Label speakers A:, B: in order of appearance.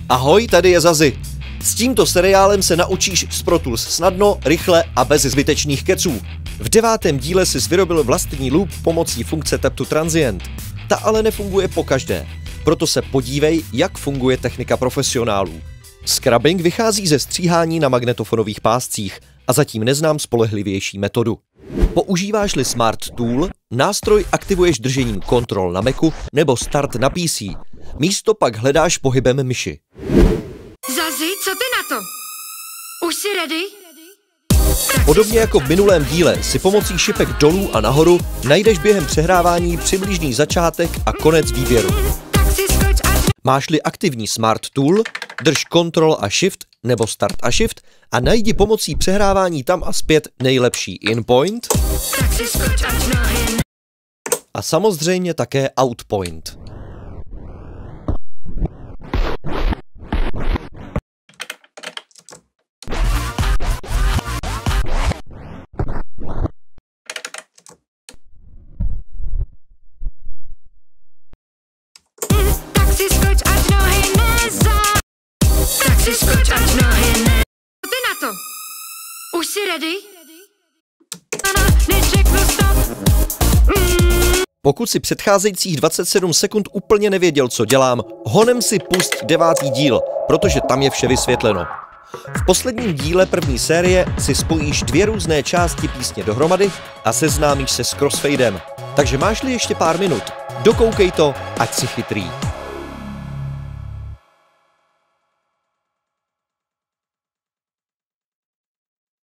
A: Ahoj, tady je Zazi. S tímto seriálem se naučíš z Pro Tools snadno, rychle a bez zbytečných keců. V 9. díle si vyrobil vlastní loop pomocí funkce Tap to Transient. Ta ale nefunguje pokaždé, proto se podívej, jak funguje technika profesionálů. Scrubbing vychází ze stříhání na magnetofonových páscích a zatím neznám spolehlivější metodu. Používáš-li Smart Tool, nástroj aktivuješ držením Ctrl na Macu nebo Start na PC. Místo pak hledáš pohybem myši.
B: Zazi, co ty na to? Už jsi ready?
A: Podobně jako v minulém díle si pomocí šipek dolů a nahoru najdeš během přehrávání přibližný začátek a konec výběru. Máš-li aktivní Smart Tool, drž Ctrl a Shift nebo Start a Shift a najdi pomocí přehrávání tam a zpět nejlepší in-point a samozřejmě také out-point.
B: Ty na to? Už jsi ready? Neřeknu stop.
A: Pokud si předcházejících 27 sekund úplně nevěděl, co dělám, honem si pust 9. díl, protože tam je vše vysvětleno. V posledním díle první série si spojíš 2 různé části písně dohromady a seznámíš se s crossfadem. Takže máš-li ještě pár minut, dokoukej to, ať si chytrý.